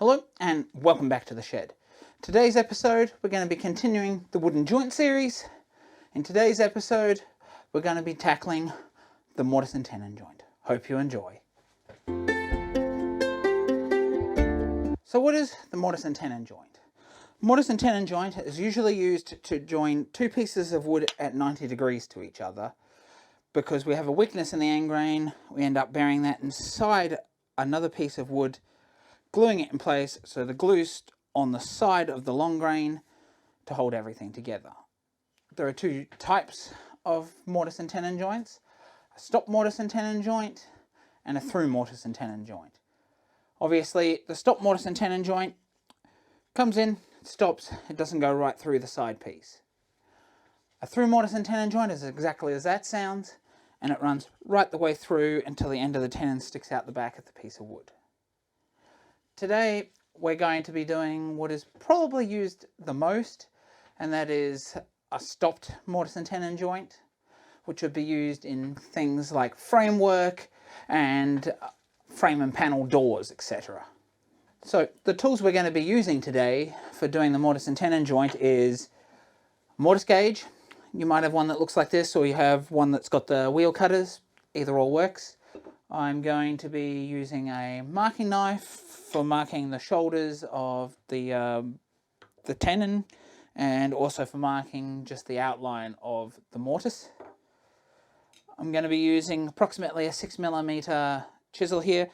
Hello and welcome back to the shed. Today's episode we're going to be continuing the wooden joint series. In today's episode we're going to be tackling the mortise and tenon joint. Hope you enjoy. So what is the mortise and tenon joint? Mortise and tenon joint is usually used to join two pieces of wood at 90 degrees to each other. Because we have a weakness in the end grain, we end up burying that inside another piece of wood, gluing it in place so the glue's on the side of the long grain to hold everything together. There are two types of mortise and tenon joints: a stop mortise and tenon joint and a through mortise and tenon joint. Obviously the stop mortise and tenon joint comes in, stops, it doesn't go right through the side piece. A through mortise and tenon joint is exactly as that sounds, and it runs right the way through until the end of the tenon sticks out the back of the piece of wood. Today we're going to be doing what is probably used the most, and that is a stopped mortise and tenon joint, which would be used in things like framework and frame and panel doors, etc. So the tools we're going to be using today for doing the mortise and tenon joint is mortise gauge. You might have one that looks like this, or you have one that's got the wheel cutters. Either or works. I'm going to be using a marking knife for marking the shoulders of the tenon, and also for marking just the outline of the mortise. I'm going to be using approximately a 6mm chisel here,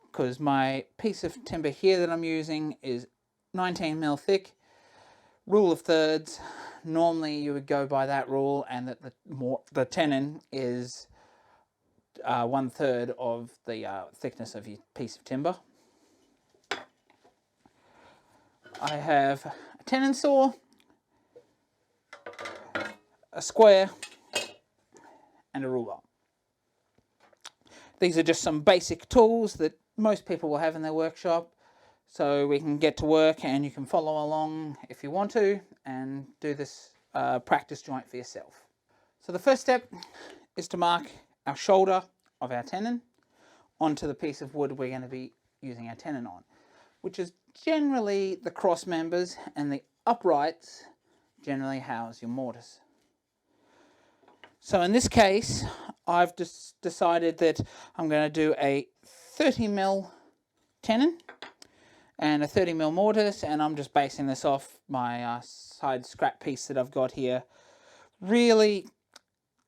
because my piece of timber here that I'm using is 19mm thick. Rule of thirds, normally you would go by that rule, and that the tenon is 1/3 of the thickness of your piece of timber. I have a tenon saw, a square, and a ruler. These are just some basic tools that most people will have in their workshop, so we can get to work and you can follow along if you want to and do this practice joint for yourself. So the first step is to mark our shoulder of our tenon onto the piece of wood we're going to be using our tenon on, which is generally the cross members, and the uprights generally house your mortise. So in this case I've just decided that I'm going to do a 30mm tenon and a 30mm mortise, and I'm just basing this off my side scrap piece that I've got here. Really,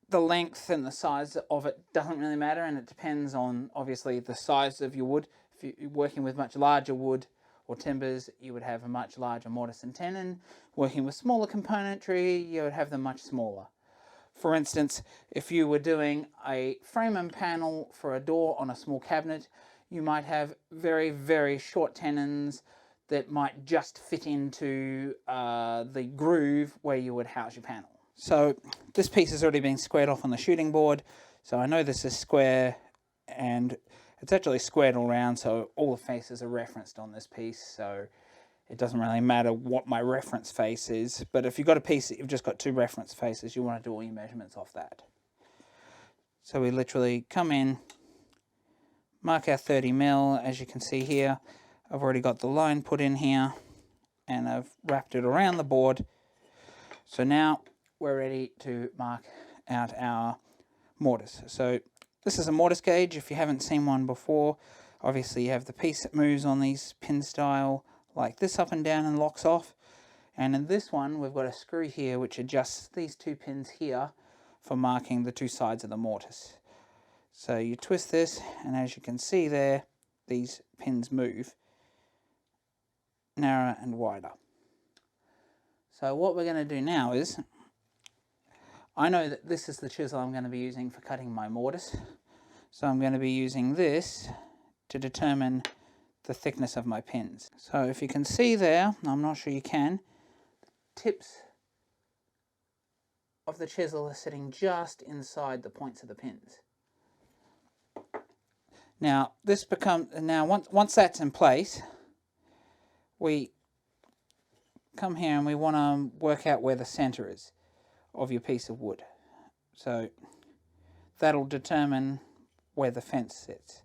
the length and the size of it doesn't really matter, and it depends on obviously the size of your wood. If you're working with much larger wood or timbers, you would have a much larger mortise and tenon. Working with smaller componentry, you would have them much smaller. For instance, if you were doing a frame and panel for a door on a small cabinet, you might have very, very short tenons that might just fit into the groove where you would house your panel. So this piece has already been squared off on the shooting board, so I know this is square, and it's actually squared all around, so all the faces are referenced on this piece, so it doesn't really matter what my reference face is. But if you've got a piece that you've just got two reference faces, you want to do all your measurements off that. So we literally come in, mark our 30mm, as you can see here. I've already got the line put in here, and I've wrapped it around the board. So now we're ready to mark out our mortise. So this is a mortise gauge. If you haven't seen one before, obviously you have the piece that moves on these pin style like this up and down and locks off. And in this one we've got a screw here which adjusts these two pins here for marking the two sides of the mortise. So you twist this, and as you can see there, these pins move narrower and wider. So what we're going to do now is, I know that this is the chisel I'm going to be using for cutting my mortise, so I'm going to be using this to determine the thickness of my pins. So if you can see there, I'm not sure you can, the tips of the chisel are sitting just inside the points of the pins. Now this once that's in place, we come here and we want to work out where the center is of your piece of wood. So that'll determine where the fence sits.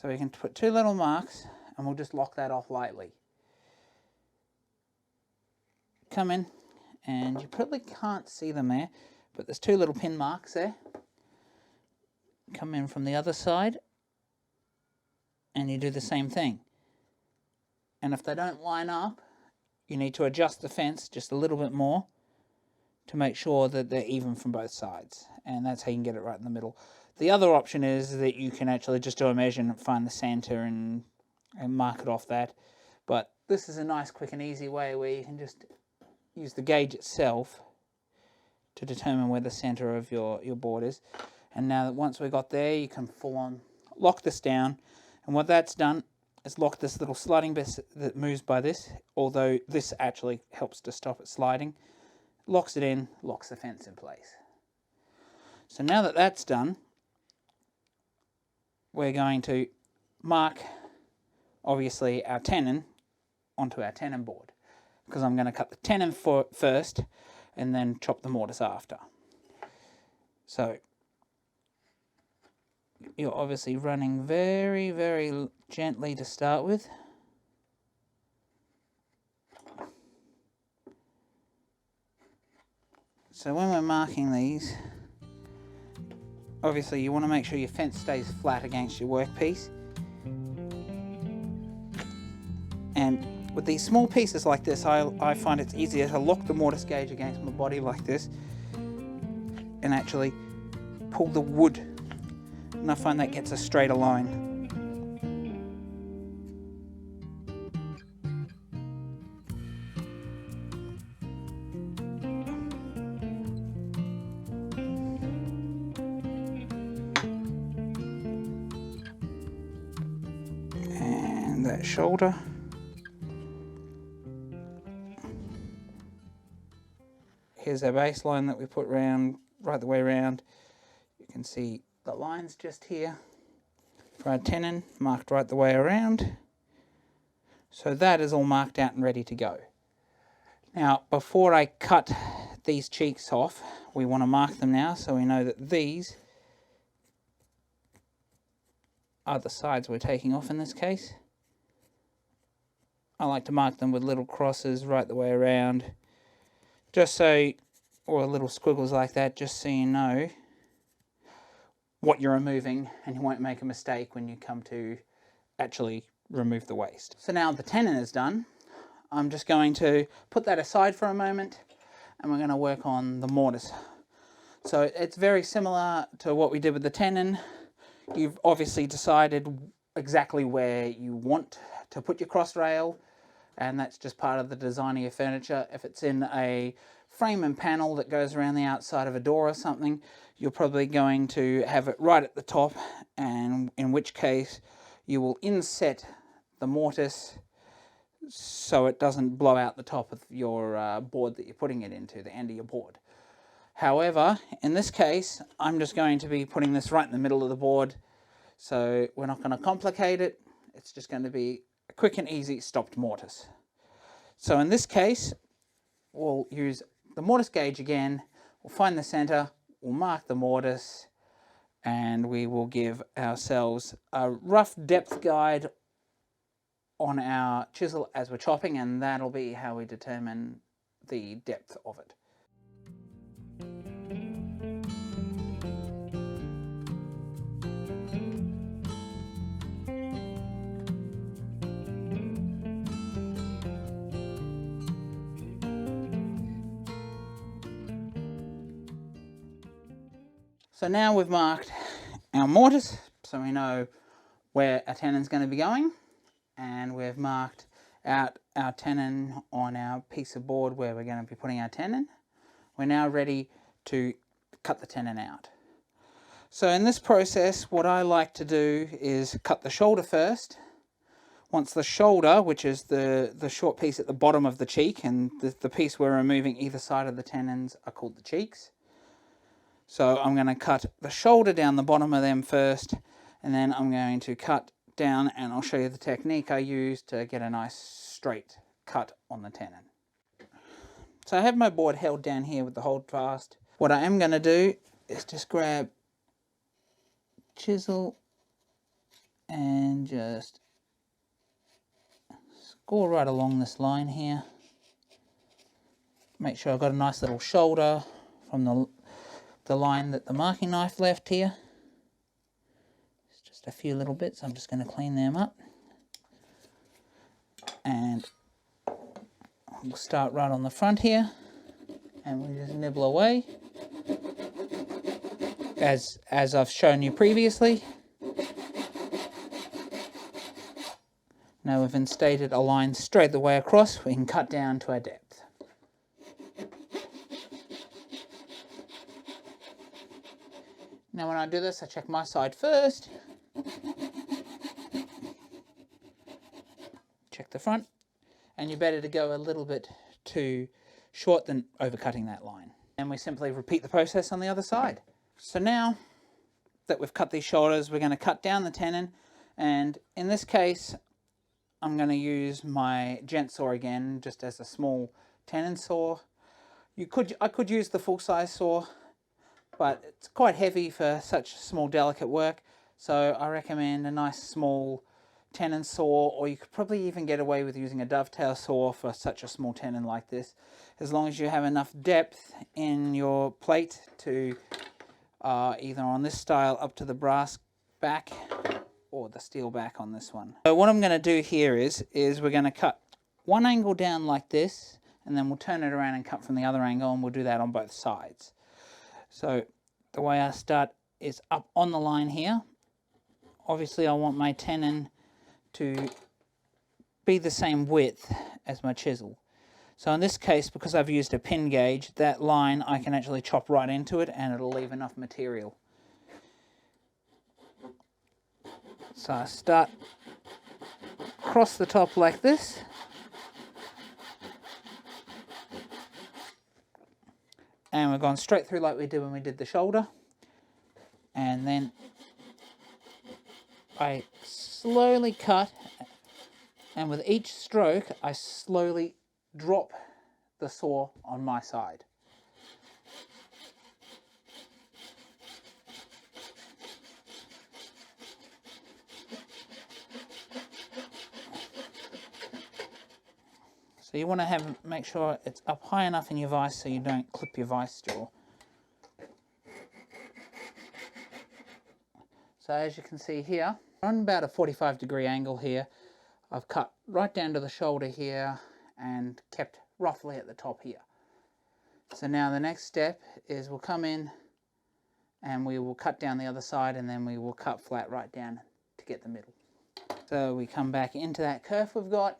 So we can put two little marks and we'll just lock that off lightly. Come in, and you probably can't see them there, but there's two little pin marks there. Come in from the other side, and you do the same thing. And if they don't line up, you need to adjust the fence just a little bit more to make sure that they're even from both sides. And that's how you can get it right in the middle. The other option is that you can actually just do a measurement, find the center and mark it off that. But this is a nice, quick and easy way where you can just use the gauge itself to determine where the center of your board is. And now that once we got there, you can full on lock this down. And what that's done is lock this little sliding bit that moves by this, although this actually helps to stop it sliding. Locks it in, locks the fence in place. So now that that's done, we're going to mark, obviously, our tenon onto our tenon board, because I'm going to cut the tenon first and then chop the mortise after. So you're obviously running very, very gently to start with. So when we're marking these, obviously you want to make sure your fence stays flat against your workpiece. And with these small pieces like this, I find it's easier to lock the mortise gauge against my body like this and actually pull the wood, and I find that gets a straighter line. And that shoulder. Here's our baseline that we put round, right the way around. You can see the lines just here for our tenon, marked right the way around. So that is all marked out and ready to go. Now, before I cut these cheeks off, we want to mark them now so we know that these are the sides we're taking off in this case. I like to mark them with little crosses right the way around, just so, or little squiggles like that, just so you know what you're removing and you won't make a mistake when you come to actually remove the waste. So now the tenon is done, I'm just going to put that aside for a moment and we're going to work on the mortise. So it's very similar to what we did with the tenon. You've obviously decided exactly where you want to put your cross rail, and that's just part of the design of your furniture. If it's in a frame and panel that goes around the outside of a door or something, you're probably going to have it right at the top, and in which case you will inset the mortise so it doesn't blow out the top of your board that you're putting it into, the end of your board. However, in this case, I'm just going to be putting this right in the middle of the board, so we're not going to complicate it. It's just going to be a quick and easy stopped mortise. So in this case, we'll use the mortise gauge again, we'll find the center, we'll mark the mortise, and we will give ourselves a rough depth guide on our chisel as we're chopping, and that'll be how we determine the depth of it. So now we've marked our mortise, so we know where our tenon's going to be going, and we've marked out our tenon on our piece of board where we're going to be putting our tenon. We're now ready to cut the tenon out. So in this process, what I like to do is cut the shoulder first. Once the shoulder, which is the short piece at the bottom of the cheek, and the piece we're removing either side of the tenons are called the cheeks. So I'm going to cut the shoulder down the bottom of them first, and then I'm going to cut down, and I'll show you the technique I use to get a nice straight cut on the tenon. So I have my board held down here with the hold fast. What I am going to do is just grab chisel and just score right along this line here. Make sure I've got a nice little shoulder from the line that the marking knife left here. It's just a few little bits, I'm just going to clean them up. And we'll start right on the front here, and we'll just nibble away, as I've shown you previously. Now we've instated a line straight the way across, we can cut down to our depth. Now when I do this, I check my side first. Check the front. And you're better to go a little bit too short than overcutting that line. And we simply repeat the process on the other side. So now that we've cut these shoulders, we're going to cut down the tenon, and in this case I'm going to use my gent saw again, just as a small tenon saw. I could use the full-size saw, but it's quite heavy for such small delicate work, so I recommend a nice small tenon saw, or you could probably even get away with using a dovetail saw for such a small tenon like this, as long as you have enough depth in your plate to either on this style up to the brass back or the steel back on this one. So what I'm going to do here is we're going to cut one angle down like this, and then we'll turn it around and cut from the other angle, and we'll do that on both sides. So the way I start is up on the line here. Obviously I want my tenon to be the same width as my chisel. So in this case, because I've used a pin gauge, that line I can actually chop right into it and it'll leave enough material. So I start across the top like this. And we're going straight through like we did when we did the shoulder. And then I slowly cut, and with each stroke I slowly drop the saw on my side. So you want to make sure it's up high enough in your vise so you don't clip your vise jaw. So as you can see here, on about a 45-degree angle here, I've cut right down to the shoulder here and kept roughly at the top here. So now the next step is we'll come in and we will cut down the other side, and then we will cut flat right down to get the middle. So we come back into that curve we've got.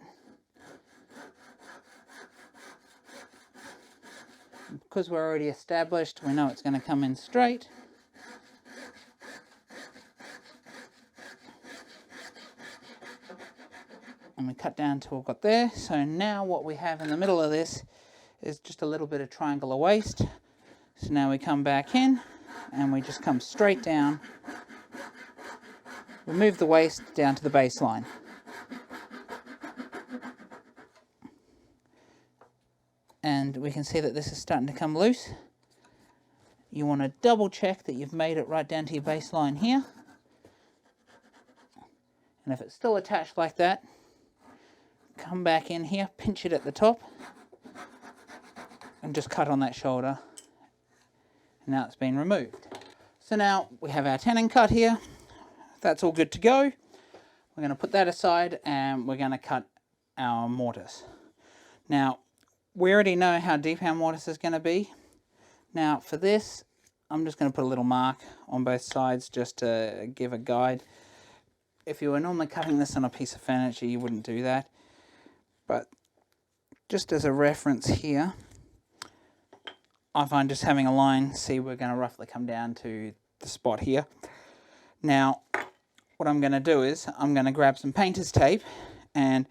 Because we're already established, we know it's going to come in straight. And we cut down till we've got there. So now what we have in the middle of this is just a little bit of triangular waste. So now we come back in and we just come straight down. We move the waste down to the baseline. And we can see that this is starting to come loose. You want to double check that you've made it right down to your baseline here. And if it's still attached like that, come back in here, pinch it at the top, and just cut on that shoulder. And now it's been removed. So now we have our tenon cut here. That's all good to go. We're going to put that aside and we're going to cut our mortise. Now, we already know how deep our mortise is going to be. Now for this, I'm just going to put a little mark on both sides just to give a guide. If you were normally cutting this on a piece of furniture, you wouldn't do that. But just as a reference here, I find just having a line, see, we're going to roughly come down to the spot here. Now, what I'm going to do is I'm going to grab some painter's tape and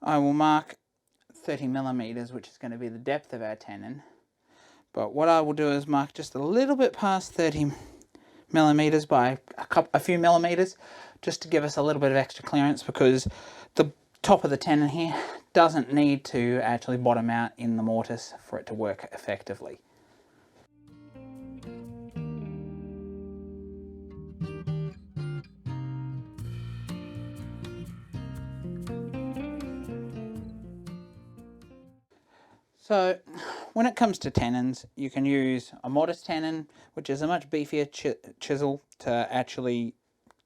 I will mark 30 millimeters, which is going to be the depth of our tenon. But what I will do is mark just a little bit past 30 millimeters by a few millimeters, just to give us a little bit of extra clearance, because the top of the tenon here doesn't need to actually bottom out in the mortise for it to work effectively. So when it comes to tenons, you can use a mortise tenon, which is a much beefier chisel to actually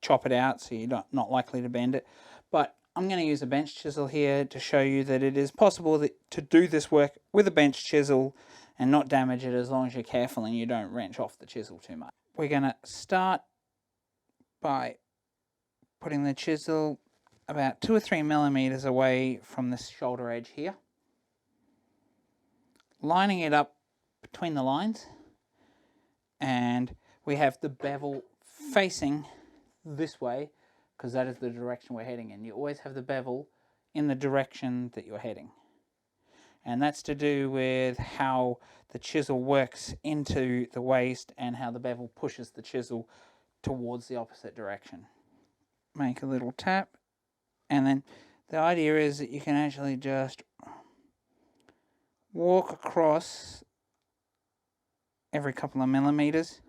chop it out, so you're not likely to bend it. But I'm going to use a bench chisel here to show you that it is possible to do this work with a bench chisel and not damage it, as long as you're careful and you don't wrench off the chisel too much. We're going to start by putting the chisel about 2 or 3 millimeters away from this shoulder edge here, lining it up between the lines, and we have the bevel facing this way because that is the direction we're heading in. You always have the bevel in the direction that you're heading, and that's to do with how the chisel works into the waste and how the bevel pushes the chisel towards the opposite direction. Make a little tap, and then the idea is that you can actually just walk across every couple of millimeters,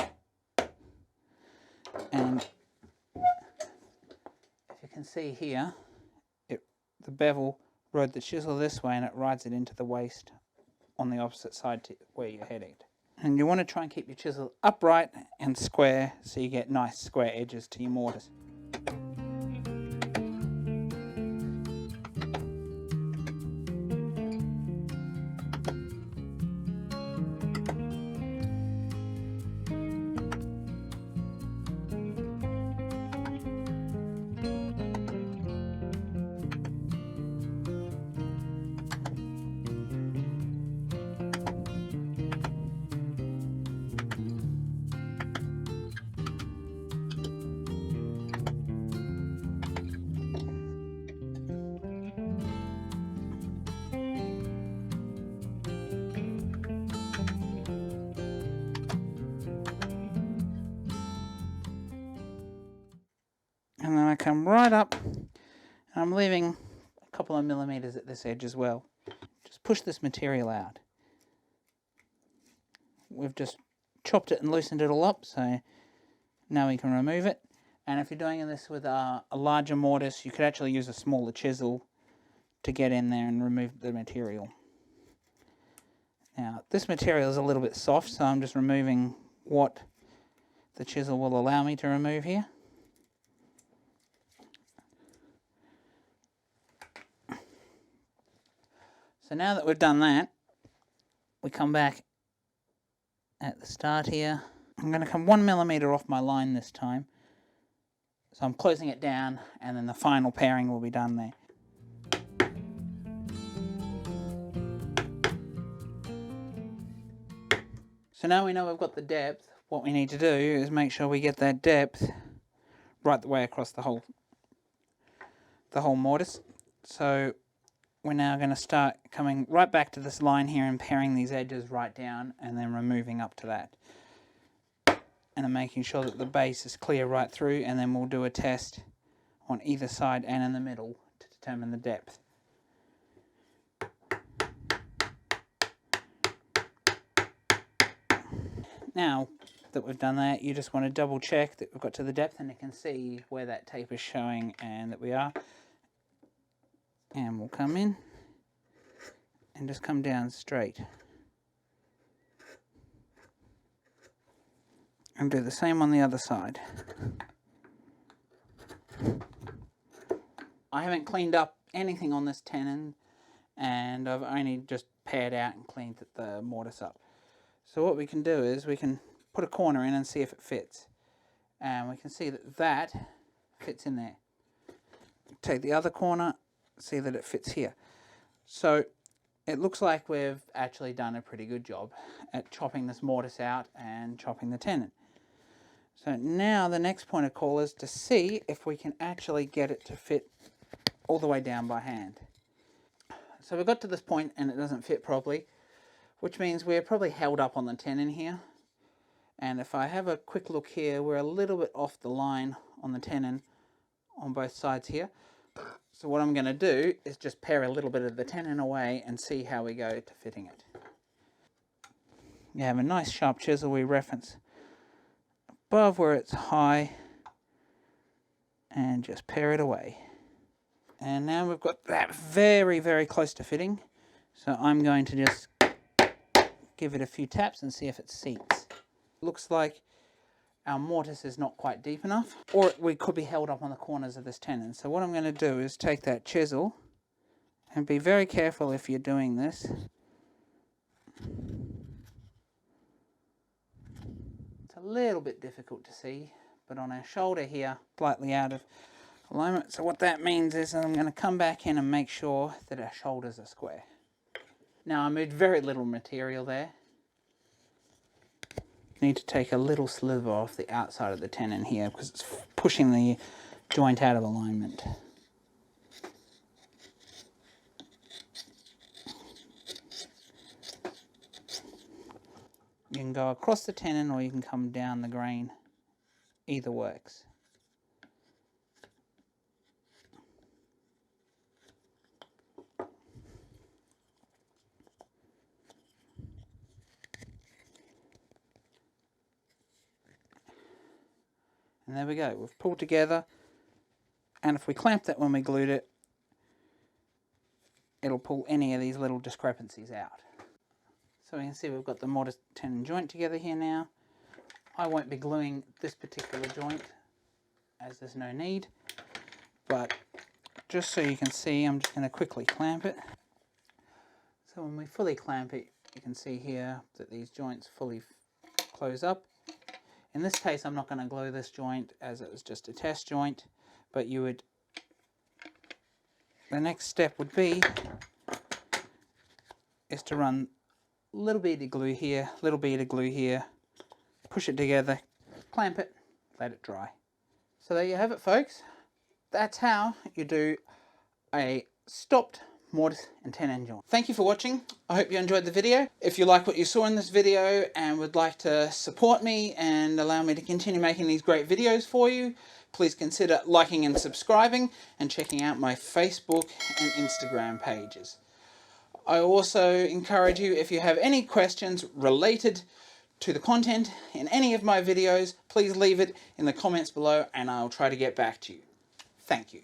and if you can see here, the bevel rode the chisel this way and it rides it into the waste on the opposite side to where you're heading. And you want to try and keep your chisel upright and square so you get nice square edges to your mortise. And then I come right up, and I'm leaving a couple of millimeters at this edge as well. Just push this material out. We've just chopped it and loosened it all up, so now we can remove it. And if you're doing this with a larger mortise, you could actually use a smaller chisel to get in there and remove the material. Now, this material is a little bit soft, so I'm just removing what the chisel will allow me to remove here. So now that we've done that, we come back at the start here. I'm going to come 1 millimeter off my line this time. So I'm closing it down, and then the final pairing will be done there. So now we know we've got the depth. What we need to do is make sure we get that depth right the way across the whole mortise. So we're now going to start coming right back to this line here and paring these edges right down, and then removing up to that. And then making sure that the base is clear right through, and then we'll do a test on either side and in the middle to determine the depth. Now that we've done that, you just want to double check that we've got to the depth, and you can see where that tape is showing and that we are. And we'll come in and just come down straight. And do the same on the other side. I haven't cleaned up anything on this tenon, and I've only just pared out and cleaned the mortise up. So what we can do is we can put a corner in and see if it fits. And we can see that that fits in there. Take the other corner, see that it fits here. So it looks like we've actually done a pretty good job at chopping this mortise out and chopping the tenon. So now the next point of call is to see if we can actually get it to fit all the way down by hand. So we've got to this point and it doesn't fit properly, which means we're probably held up on the tenon here. And if I have a quick look here, we're a little bit off the line on the tenon on both sides here. So what I'm going to do is just pare a little bit of the tenon away and see how we go to fitting it. You have a nice sharp chisel we reference above where it's high, and just pare it away. And now we've got that very, very close to fitting. So I'm going to just give it a few taps and see if it seats. Looks like our mortise is not quite deep enough, or we could be held up on the corners of this tenon. So what I'm going to do is take that chisel, and be very careful if you're doing this. It's a little bit difficult to see, but on our shoulder here, slightly out of alignment. So what that means is I'm going to come back in and make sure that our shoulders are square. Now I moved very little material there. Need to take a little sliver off the outside of the tenon here because it's pushing the joint out of alignment. You can go across the tenon or you can come down the grain. Either works. And there we go, we've pulled together, and if we clamped it when we glued it, it'll pull any of these little discrepancies out. So we can see we've got the mortise tenon joint together here now. I won't be gluing this particular joint as there's no need, but just so you can see, I'm just going to quickly clamp it. So when we fully clamp it, you can see here that these joints fully close up. In this case, I'm not going to glue this joint as it was just a test joint, but you would, the next step would be is to run a little bit of glue here, little bit of glue here, push it together, clamp it, let it dry. So there you have it, folks. That's how you do a stopped mortise and tenon joint. Thank you for watching. I hope you enjoyed the video. If you like what you saw in this video and would like to support me and allow me to continue making these great videos for you, please consider liking and subscribing and checking out my Facebook and Instagram pages. I also encourage you, if you have any questions related to the content in any of my videos, please leave it in the comments below and I'll try to get back to you. Thank you.